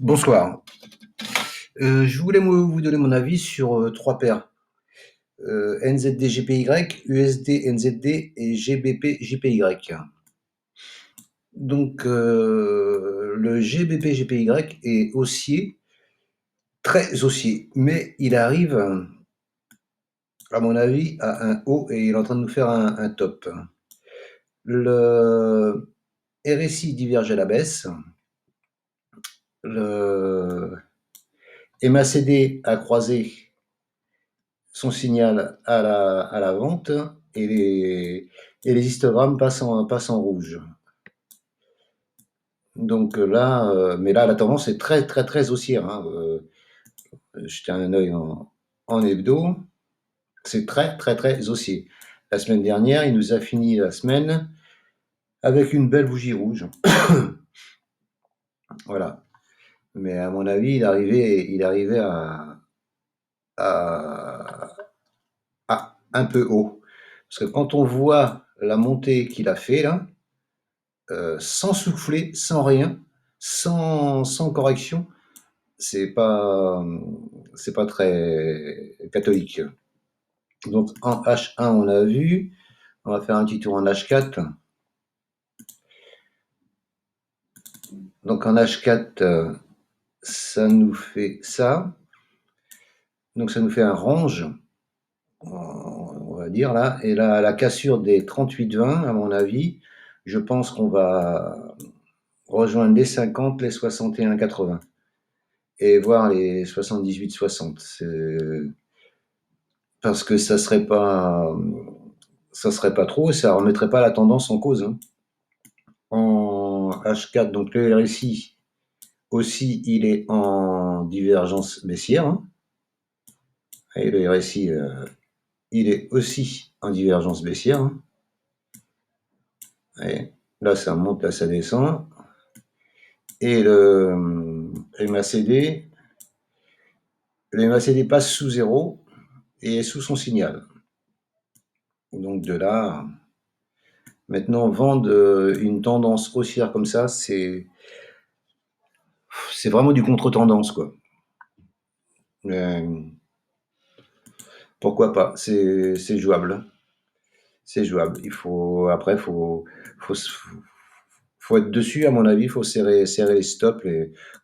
Bonsoir. Je voulais vous donner mon avis sur 3 paires, NZD-GPY, USD-NZD et GBP-GPY. Donc, le GBP-GPY est haussier, très haussier, mais il arrive, à mon avis, à un haut et il est en train de nous faire un top. Le RSI diverge à la baisse. Le MACD a croisé son signal à la vente et les histogrammes passent en rouge. Donc là, mais là, la tendance est très, très, très haussière. Hein. Jetez un œil en hebdo, c'est très, très, très haussier. La semaine dernière, il nous a fini la semaine avec une belle bougie rouge. Voilà. Mais à mon avis, il arrivait à un peu haut. Parce que quand on voit la montée qu'il a fait là, sans souffler, sans rien, sans correction, c'est pas, c'est pas très catholique. Donc en H1, on a vu. On va faire un petit tour en H4. Donc en H4, ça nous fait ça. Donc ça nous fait un range, on va dire là. Et là, la cassure des 38,20, à mon avis, je pense qu'on va rejoindre les 50, les 61,80 et voir les 78,60. Parce que ça serait pas trop et ça remettrait pas la tendance en cause. Hein. En H4, donc le RSI aussi, il est en divergence baissière. Hein. Et le RSI, il est aussi en divergence baissière. Hein. Et là, ça monte, là, ça descend. Et le MACD passe sous zéro et est sous son signal. Donc de là, maintenant, vendre une tendance haussière comme ça, c'est vraiment du contre-tendance, quoi. Pourquoi pas? C'est jouable. C'est jouable. Après, faut, faut être dessus, à mon avis. Il faut serrer les stops.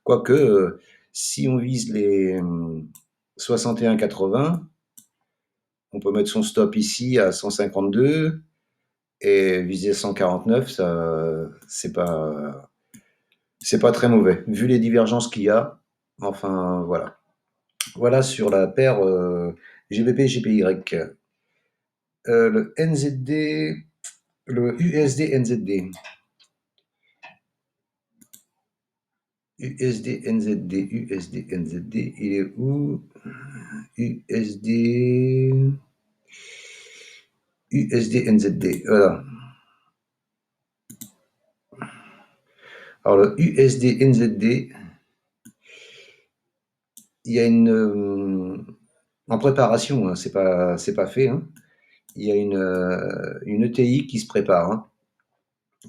Quoique, si on vise les 61,80, on peut mettre son stop ici à 152 et viser 149. Ça, c'est pas très mauvais. Vu les divergences qu'il y a, enfin, voilà. Voilà sur la paire GBP-GPY. Le NZD, le USD-NZD. USD-NZD, USD-NZD, il est où? USD-NZD, voilà. Alors le USD-NZD, il y a en préparation, hein, c'est pas fait. Hein. Il y a une ETI qui se prépare. Hein.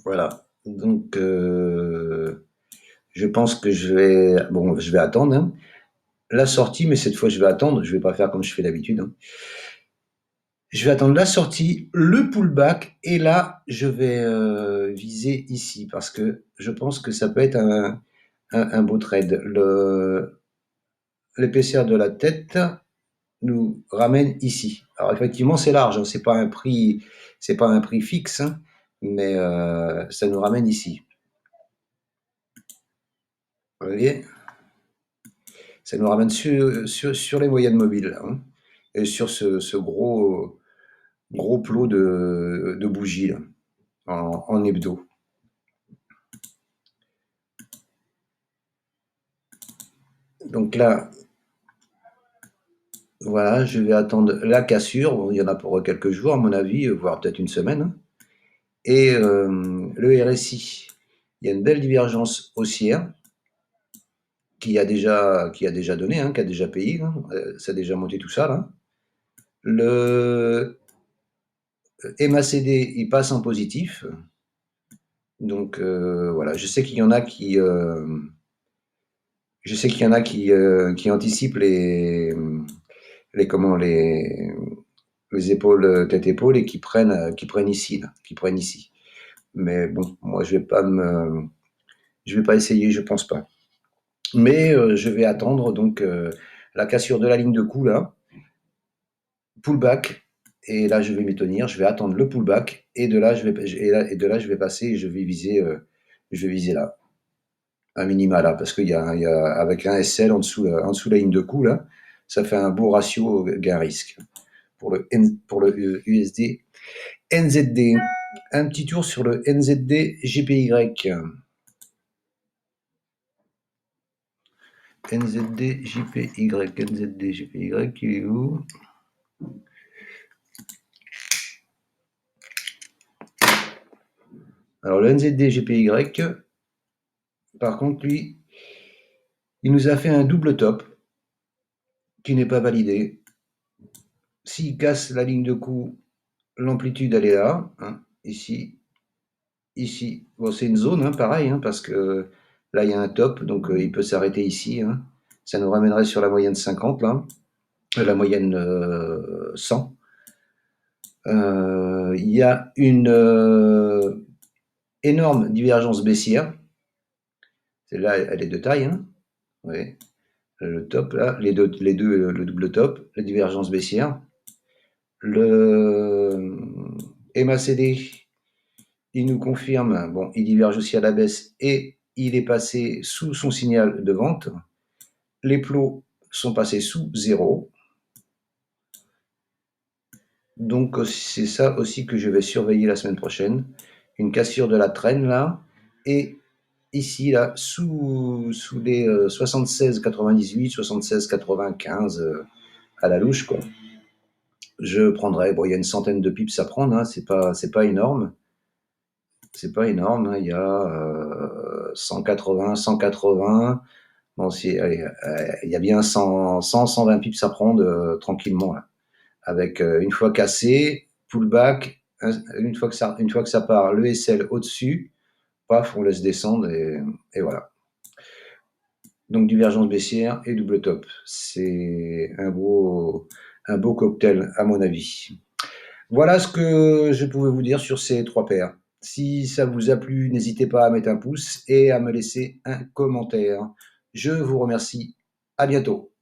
Voilà. Donc, je pense que je vais attendre. Hein. La sortie, mais cette fois, je vais attendre. Je vais pas faire comme je fais d'habitude. Hein. Je vais attendre la sortie, le pullback, et là, je vais viser ici parce que je pense que ça peut être un beau trade. L'épaisseur de la tête nous ramène ici. Alors effectivement, c'est large, hein, c'est pas un prix fixe, hein, mais ça nous ramène ici. Vous voyez, ça nous ramène sur les moyennes mobiles, hein, et sur ce gros plot de bougies là, en hebdo. Donc là, voilà, je vais attendre la cassure. Bon, il y en a pour quelques jours, à mon avis, voire peut-être une semaine. Hein. Et le RSI, il y a une belle divergence haussière qui a déjà donné, hein, qui a déjà payé. Hein. Ça a déjà monté tout ça. Là. Le MACD, il passe en positif. Donc voilà, je sais qu'il y en a qui... Je sais qu'il y en a qui anticipent comment, les épaules, tête-épaule et qui prennent ici, là, qui prennent ici. Mais bon, moi, je vais pas essayer, je pense pas. Mais je vais attendre donc la cassure de la ligne de cou là, pullback, et là je vais m'y tenir. Je vais attendre le pullback et de là je vais passer et je vais viser là, un minima là, parce qu'il y a avec un SL en dessous de la ligne de cou là, ça fait un beau ratio gain-risque pour le USD NZD. Un petit tour sur le NZD JPY. NZD JPY, NZD JPY, il est où? Alors le NZD JPY, par contre, lui, il nous a fait un double top qui n'est pas validé. S'il casse la ligne de coup, l'amplitude elle est là, hein, ici, ici. Bon, c'est une zone, hein, pareil, hein, parce que là il y a un top, donc il peut s'arrêter ici. Hein. Ça nous ramènerait sur la moyenne 50 là, la moyenne 100. Il y a une énorme divergence baissière. Celle-là, elle est de taille, hein. Oui. Le top là, les deux, le double top, la divergence baissière. Le MACD, il nous confirme, bon, il diverge aussi à la baisse et il est passé sous son signal de vente. Les plots sont passés sous zéro. Donc c'est ça aussi que je vais surveiller la semaine prochaine. Une cassure de la traîne là et ici là sous les 76,98, 76,95 à la louche quoi. Je prendrai, bon, il y a une centaine de pips à prendre, hein, c'est pas énorme. C'est pas énorme, hein, il y a 180, 180. Bon, allez, il y a bien 100, 120 pips à prendre tranquillement. Là. Avec une fois cassé, pullback, une fois que ça part, le SL au-dessus, paf, on laisse descendre et voilà. Donc divergence baissière et double top. C'est un beau cocktail à mon avis. Voilà ce que je pouvais vous dire sur ces trois paires. Si ça vous a plu, n'hésitez pas à mettre un pouce et à me laisser un commentaire. Je vous remercie. À bientôt.